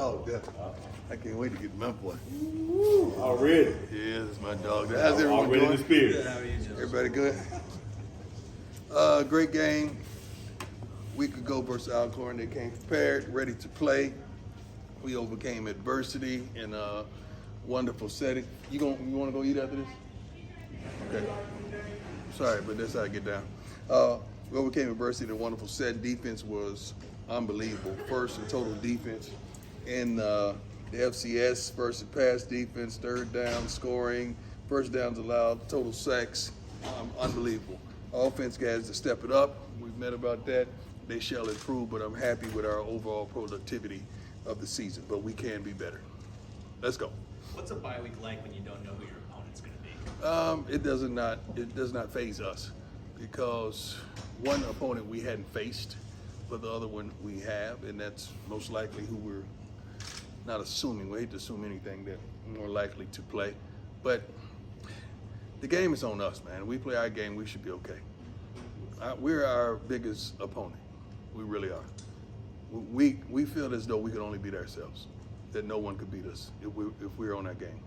dog there. I can't wait to get my boy. Already. Yeah, that's my dog. How's everyone Already in doing? the spirit. Good, how are you, Joe? Everybody good? Great game. Week ago versus Alcorn, they came prepared, ready to play. We overcame adversity in a wonderful setting. You want to go eat after this? Okay. Sorry, but that's how I get down. We overcame adversity in a wonderful set. Defense was unbelievable. First in total defense in the FCS, first in pass defense, third down scoring, first downs allowed, total sacks, unbelievable. Offense guys to step it up. We've met about that. They shall improve, but I'm happy with our overall productivity of the season, but we can be better. Let's go. What's a bye week like when you don't know who your opponent's going to be? It does not faze us because one opponent we hadn't faced, but the other one we have, and that's most likely who we're not assuming. We hate to assume anything that we're more likely to play, but the game is on us, man. We play our game, we should be okay. We're our biggest opponent. We really are. We feel as though we could only beat ourselves, that no one could beat us if we're on our game.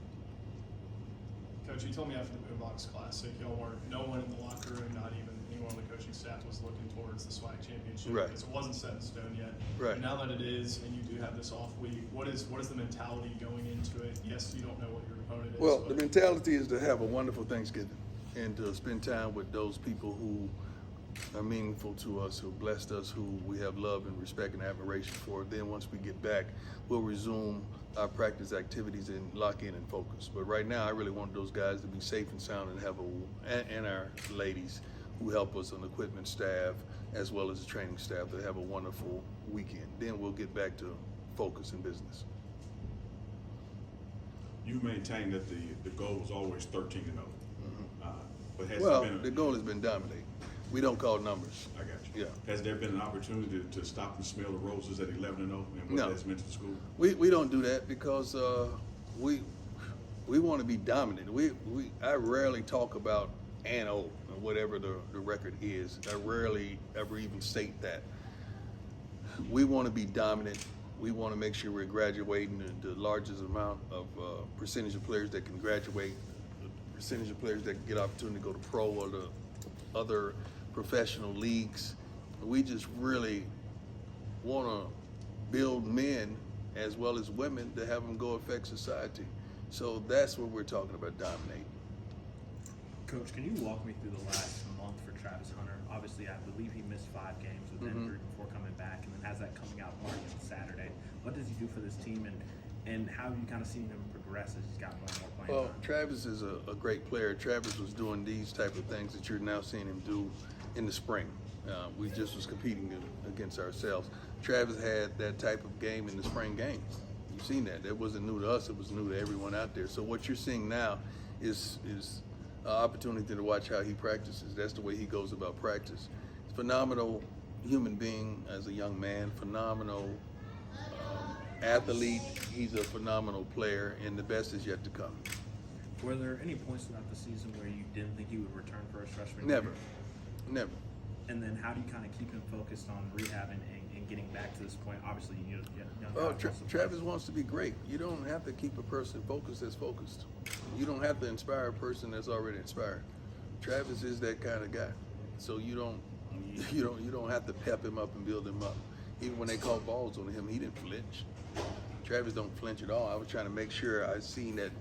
Coach, you told me after the Boombox Classic, no one in the locker room, not even anyone on the coaching staff, was looking towards the SWAC championship Right. because it wasn't set in stone yet. Right. But now that it is, and you do have this off week, what is the mentality going into it? Yes, you don't know what your opponent is. Well, but the mentality is to have a wonderful Thanksgiving and to spend time with those people who are meaningful to us, who blessed us, who we have love and respect and admiration for. Then once we get back, we'll resume our practice activities and lock in and focus. But right now, I really want those guys to be safe and sound and have and our ladies who help us on the equipment staff as well as the training staff to have a wonderful weekend. Then we'll get back to focus and business. You maintain that the goal was always 13-0. But has Well, there been the goal has been dominating. We don't call numbers. I got you. Yeah. Has there been an opportunity to stop and smell the roses at 11-0 and what No. that's meant to the school? We don't do that because we want to be dominant. I rarely talk about an O or whatever the record is. I rarely ever even state that. We want to be dominant. We want to make sure we're graduating the largest amount of percentage of players that can graduate, the percentage of players that can get opportunity to go to pro or the other professional leagues. We just really want to build men as well as women to have them go affect society. So that's what we're talking about, dominating. Coach, can you walk me through the last month for Travis Hunter? Obviously, I believe he missed 5 games with injury before coming back, and then has that coming out party on Saturday. What does he do for this team, and how have you kind of seen him progress as he's gotten more and more playing Well, time? Travis is a great player. Travis was doing these type of things that you're now seeing him do in the spring. We just was competing against ourselves. Travis had that type of game in the spring game. You've seen that. That wasn't new to us. It was new to everyone out there. So what you're seeing now is an opportunity to watch how he practices. That's the way he goes about practice. Phenomenal human being as a young man, phenomenal athlete. He's a phenomenal player, and the best is yet to come. Were there any points throughout the season where you didn't think he would return for his freshman Never, year? never. And then how do you kind of keep him focused on rehab and getting back to this point? Obviously, you know, young Well, guys also- Travis wants to be great. You don't have to keep a person focused that's focused. You don't have to inspire a person that's already inspired. Travis is that kind of guy. So you don't have to pep him up and build him up. Even when they called balls on him, he didn't flinch. Travis don't flinch at all. I was trying to make sure I seen that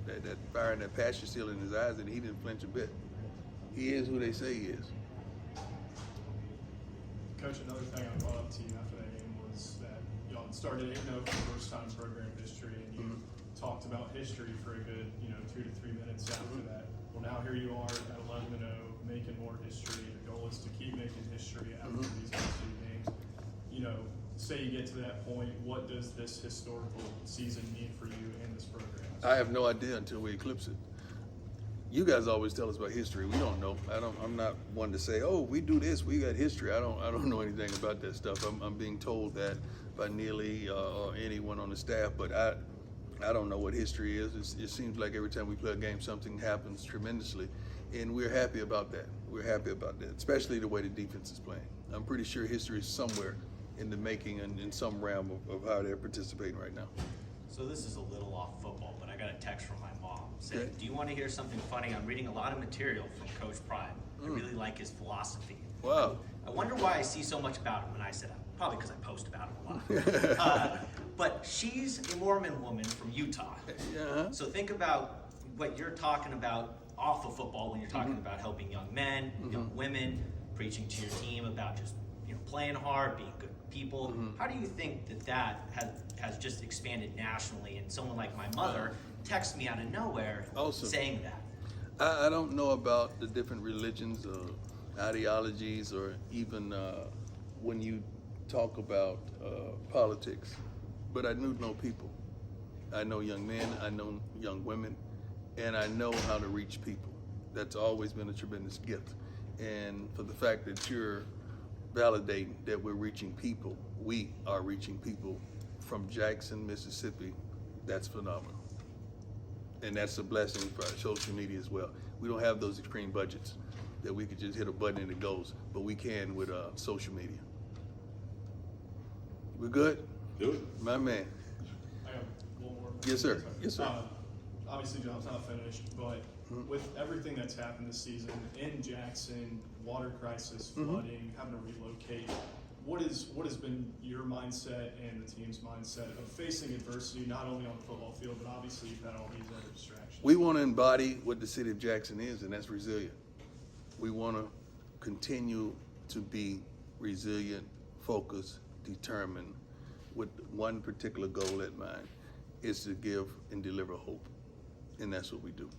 fire and that passion still in his eyes, and he didn't flinch a bit. He is who they say he is. Coach, another thing I brought up to you after that game was that y'all started 8-0 for the first time in program history, and you talked about history for a good 2 to 3 minutes after that. Well, now here you are at 11-0, making more history. The goal is to keep making history after these next 2 games. Say you get to that point, what does this historical season mean for you and this program? I have no idea until we eclipse it. You guys always tell us about history. We don't know. I'm not one to say, oh, we do this, we got history. I don't know anything about that stuff. I'm being told that by Neely or anyone on the staff, but I don't know what history is. It seems like every time we play a game, something happens tremendously, and we're happy about that. We're happy about that, especially the way the defense is playing. I'm pretty sure history is somewhere in the making and in some realm of how they're participating right now. So this is a little off football, but I got a text from my mom saying, Okay. do you want to hear something funny? I'm reading a lot of material from Coach Prime. I really like his philosophy. Wow. I wonder why I see so much about him. And I said, probably because I post about him a lot. But she's a Mormon woman from Utah. Yeah. So think about what you're talking about off of football when you're talking about helping young men, young women, preaching to your team about just playing hard, being good people. How do you think that has just expanded nationally? And someone like my mother texts me out of nowhere Awesome. saying that. I don't know about the different religions or ideologies, or even when you talk about politics, but I do know people. I know young men, I know young women, and I know how to reach people. That's always been a tremendous gift. And for the fact that you're validating that we're reaching people, we are reaching people from Jackson, Mississippi, that's phenomenal. And that's a blessing for our social media as well. We don't have those extreme budgets that we could just hit a button and it goes, but we can with social media. We're good? Do it. My man. I have one more. Yes, sir. Yes, sir. Obviously, John's not finished, but with everything that's happened this season in Jackson, water crisis, flooding, having to relocate, what has been your mindset and the team's mindset of facing adversity, not only on the football field, but obviously you've had all these other distractions? We want to embody what the city of Jackson is, and that's resilient. We want to continue to be resilient, focused, determined, with one particular goal at mind, is to give and deliver hope. And that's what we do.